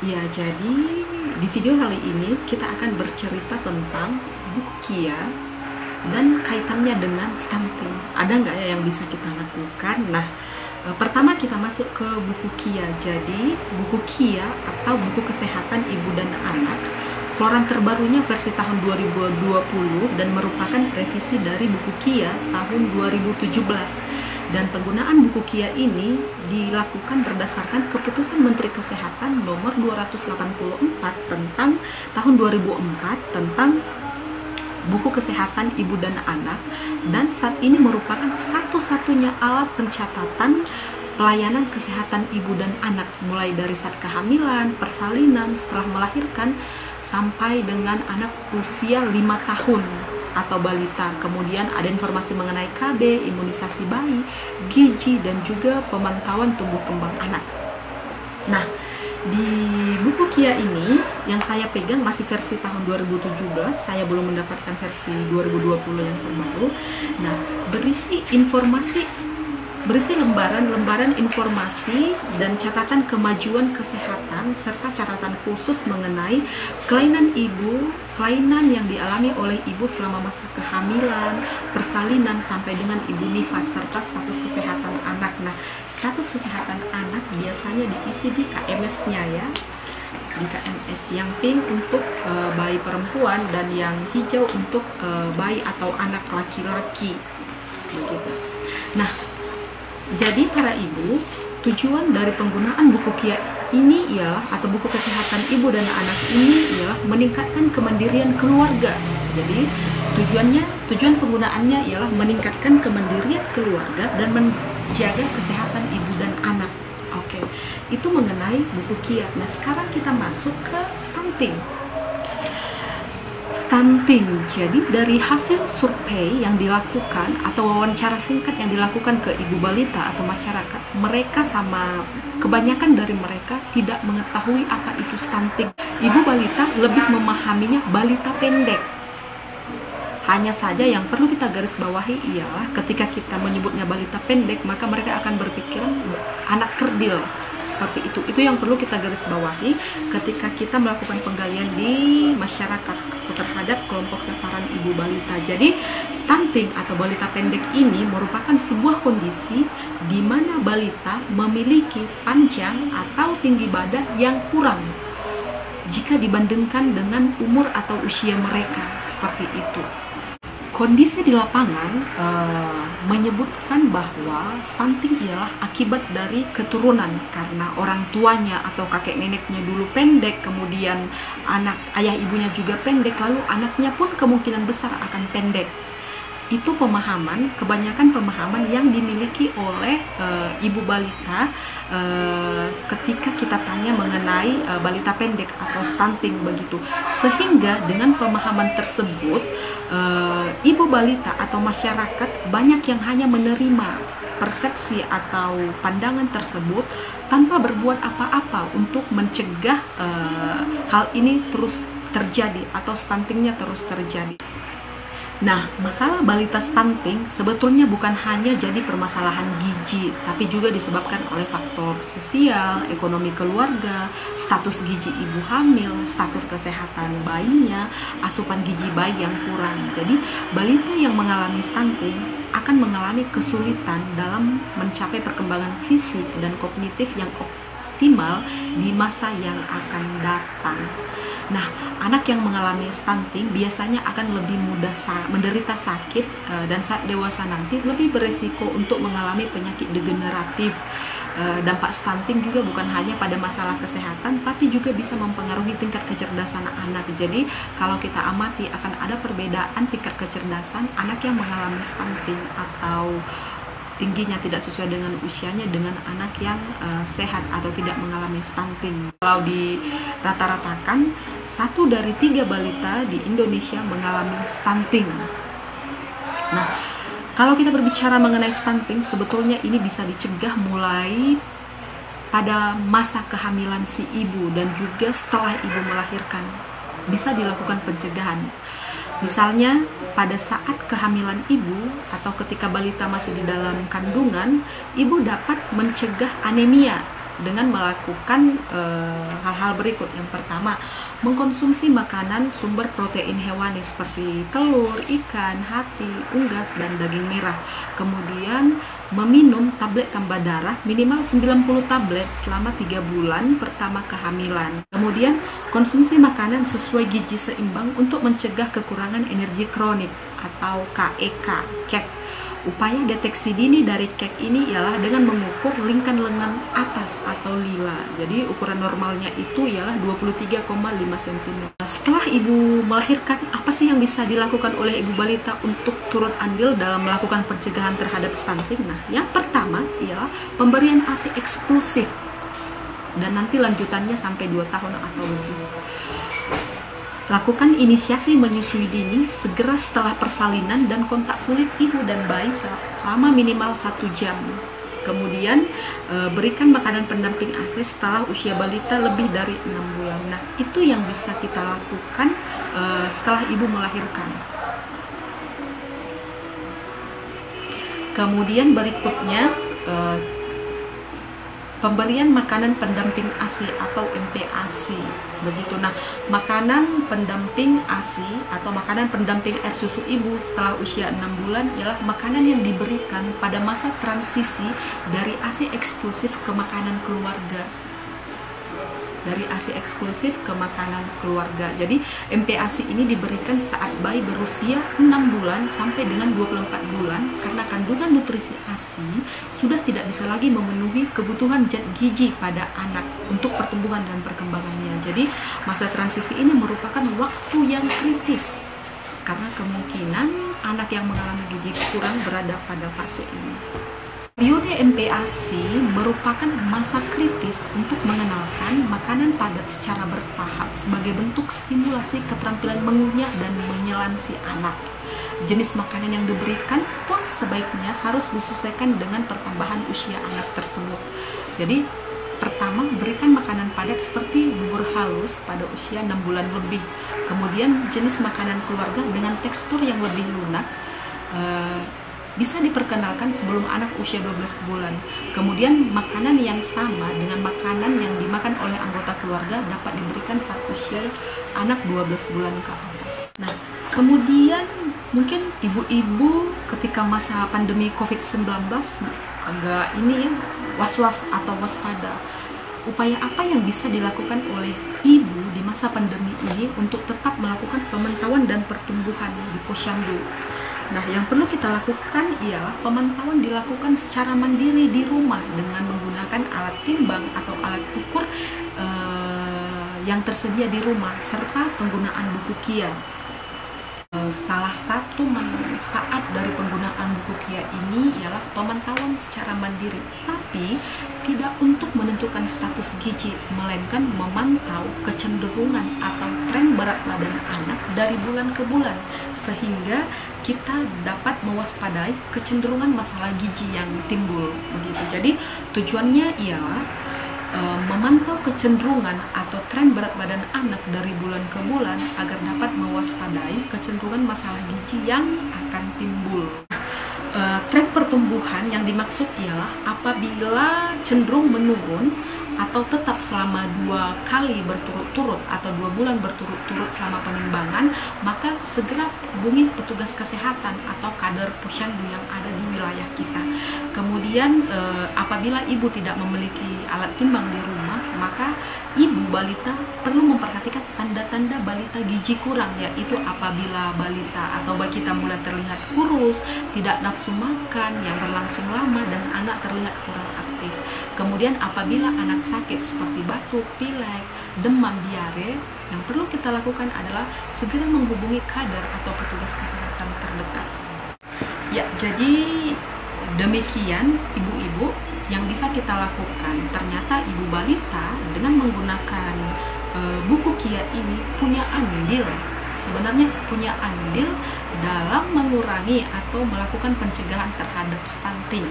Ya, jadi di video kali ini kita akan bercerita tentang buku KIA dan kaitannya dengan stunting. Ada nggak ya yang bisa kita lakukan? Nah, pertama kita masuk ke buku KIA. Jadi, buku KIA atau buku kesehatan ibu dan anak, keluaran terbarunya versi tahun 2020 dan merupakan revisi dari buku KIA tahun 2017. Dan penggunaan buku KIA ini dilakukan berdasarkan keputusan Menteri Kesehatan nomor 284 tentang tahun 2004 tentang buku kesehatan ibu dan anak, dan saat ini merupakan satu-satunya alat pencatatan pelayanan kesehatan ibu dan anak mulai dari saat kehamilan, persalinan, setelah melahirkan sampai dengan anak usia 5 tahun atau balita. Kemudian ada informasi mengenai KB, imunisasi bayi, gizi, dan juga pemantauan tumbuh kembang anak. Nah, di buku KIA ini yang saya pegang masih versi tahun 2017, saya belum mendapatkan versi 2020 yang terbaru. Nah, berisi lembaran-lembaran informasi dan catatan kemajuan kesehatan serta catatan khusus mengenai kelainan yang dialami oleh ibu selama masa kehamilan, persalinan sampai dengan ibu nifas, serta status kesehatan anak. Nah, status kesehatan anak biasanya diisi di KMS-nya ya. Di KMS yang pink untuk bayi perempuan dan yang hijau untuk bayi atau anak laki-laki. Begitu. Nah, jadi para ibu, tujuan dari penggunaan buku KIA ini ialah, atau buku kesehatan ibu dan anak ini ialah meningkatkan kemandirian keluarga. Jadi tujuan penggunaannya ialah meningkatkan kemandirian keluarga dan menjaga kesehatan ibu dan anak. Oke, itu mengenai buku KIA. Nah, sekarang kita masuk ke stunting. Jadi dari hasil survei yang dilakukan atau wawancara singkat yang dilakukan ke ibu balita atau masyarakat, kebanyakan dari mereka tidak mengetahui apa itu stunting. Ibu balita lebih memahaminya balita pendek. Hanya saja yang perlu kita garis bawahi ialah ketika kita menyebutnya balita pendek, maka mereka akan berpikiran anak kerdil. Seperti itu yang perlu kita garis bawahi ketika kita melakukan penggalian di masyarakat terhadap kelompok sasaran ibu balita. Jadi stunting atau balita pendek ini merupakan sebuah kondisi di mana balita memiliki panjang atau tinggi badan yang kurang jika dibandingkan dengan umur atau usia mereka. Seperti itu. Kondisi di lapangan menyebutkan bahwa stunting ialah akibat dari keturunan karena orang tuanya atau kakek neneknya dulu pendek, kemudian ayah ibunya juga pendek, lalu anaknya pun kemungkinan besar akan pendek. Itu kebanyakan pemahaman yang dimiliki oleh ibu balita ketika kita tanya mengenai balita pendek atau stunting begitu. Sehingga dengan pemahaman tersebut, ibu balita atau masyarakat banyak yang hanya menerima persepsi atau pandangan tersebut tanpa berbuat apa-apa untuk mencegah hal ini terus terjadi atau stuntingnya terus terjadi. Nah, masalah balita stunting sebetulnya bukan hanya jadi permasalahan gizi, tapi juga disebabkan oleh faktor sosial, ekonomi keluarga, status gizi ibu hamil, status kesehatan bayinya, asupan gizi bayi yang kurang. Jadi, balita yang mengalami stunting akan mengalami kesulitan dalam mencapai perkembangan fisik dan kognitif yang optimal di masa yang akan datang. Nah, anak yang mengalami stunting biasanya akan lebih mudah menderita sakit dan saat dewasa nanti lebih beresiko untuk mengalami penyakit degeneratif. Dampak stunting juga bukan hanya pada masalah kesehatan, tapi juga bisa mempengaruhi tingkat kecerdasan anak. Jadi, kalau kita amati akan ada perbedaan tingkat kecerdasan anak yang mengalami stunting atau tingginya tidak sesuai dengan usianya dengan anak yang sehat atau tidak mengalami stunting. Kalau di rata-ratakan 1 dari 3 balita di Indonesia mengalami stunting. Nah, kalau kita berbicara mengenai stunting, sebetulnya ini bisa dicegah mulai pada masa kehamilan si ibu dan juga setelah ibu melahirkan. Bisa dilakukan pencegahan. Misalnya pada saat kehamilan ibu atau ketika balita masih di dalam kandungan, ibu dapat mencegah anemia dengan melakukan hal-hal berikut. Yang pertama, mengkonsumsi makanan sumber protein hewani seperti telur, ikan, hati, unggas, dan daging merah. Kemudian meminum tablet tambah darah minimal 90 tablet selama 3 bulan pertama kehamilan. Kemudian konsumsi makanan sesuai gizi seimbang untuk mencegah kekurangan energi kronik atau KEK, KEK. Upaya deteksi dini dari KEK ini ialah dengan mengukur lingkan lengan atas atau lila. Jadi ukuran normalnya itu ialah 23,5 cm. Setelah ibu melahirkan, apa sih yang bisa dilakukan oleh ibu balita untuk turut andil dalam melakukan pencegahan terhadap stunting? Nah, yang pertama ialah pemberian ASI eksklusif dan nanti lanjutannya sampai 2 tahun atau lebih. Lakukan inisiasi menyusui dini segera setelah persalinan dan kontak kulit ibu dan bayi selama minimal 1 jam. Kemudian berikan makanan pendamping ASI setelah usia balita lebih dari 6 bulan. Nah, itu yang bisa kita lakukan setelah ibu melahirkan. Kemudian berikutnya pemberian makanan pendamping ASI atau MPASI begitu. Nah, makanan pendamping ASI atau makanan pendamping air susu ibu setelah usia 6 bulan ialah makanan yang diberikan pada masa transisi dari ASI eksklusif ke makanan keluarga. Dari ASI eksklusif ke makanan keluarga. Jadi MPASI ini diberikan saat bayi berusia 6 bulan sampai dengan 24 bulan karena kandungan nutrisi ASI sudah tidak bisa lagi memenuhi kebutuhan zat gizi pada anak untuk pertumbuhan dan perkembangannya. Jadi masa transisi ini merupakan waktu yang kritis karena kemungkinan anak yang mengalami gizi kurang berada pada fase ini. Periode MPASI merupakan masa kritis untuk mengenalkan makanan padat secara bertahap sebagai bentuk stimulasi keterampilan mengunyah dan menyelan si anak. Jenis makanan yang diberikan pun sebaiknya harus disesuaikan dengan pertambahan usia anak tersebut. Jadi, pertama, berikan makanan padat seperti bubur halus pada usia 6 bulan lebih. Kemudian, jenis makanan keluarga dengan tekstur yang lebih lunak bisa diperkenalkan sebelum anak usia 12 bulan. Kemudian makanan yang sama dengan makanan yang dimakan oleh anggota keluarga dapat diberikan saat usia anak 12 bulan ke atas. Nah, kemudian mungkin ibu-ibu ketika masa pandemi COVID-19 agak was-was atau waspada. Upaya apa yang bisa dilakukan oleh ibu di masa pandemi ini untuk tetap melakukan pemantauan dan pertumbuhan di posyandu? Nah, yang perlu kita lakukan ialah pemantauan dilakukan secara mandiri di rumah dengan menggunakan alat timbang atau alat ukur yang tersedia di rumah serta penggunaan buku KIA. Salah satu manfaat dari penggunaan buku KIA ini ialah pemantauan secara mandiri, tapi tidak untuk menentukan status gizi, melainkan memantau kecenderungan atau tren berat badan anak dari bulan ke bulan, sehingga kita dapat mewaspadai kecenderungan masalah gizi yang timbul begitu. Jadi tujuannya ialah memantau kecenderungan atau tren berat badan anak dari bulan ke bulan agar dapat mewaspadai kecenderungan masalah gizi yang akan timbul. Tren pertumbuhan yang dimaksud ialah apabila cenderung menurun atau tetap selama 2 kali berturut-turut atau 2 bulan berturut-turut selama penimbangan, maka segera hubungi petugas kesehatan atau kader posyandu yang ada di wilayah kita. Kemudian apabila ibu tidak memiliki alat timbang di rumah, maka ibu balita perlu memperhatikan tanda-tanda balita gizi kurang, yaitu apabila balita atau bayi kita mulai terlihat kurus, tidak nafsu makan yang berlangsung lama, dan anak terlihat kurang aktif. Kemudian apabila anak sakit seperti batuk, pilek, demam, diare, yang perlu kita lakukan adalah segera menghubungi kader atau petugas kesehatan terdekat. Ya, jadi demikian ibu-ibu yang bisa kita lakukan. Ternyata ibu balita dengan menggunakan buku KIA ini punya andil, sebenarnya punya andil dalam mengurangi atau melakukan pencegahan terhadap stunting.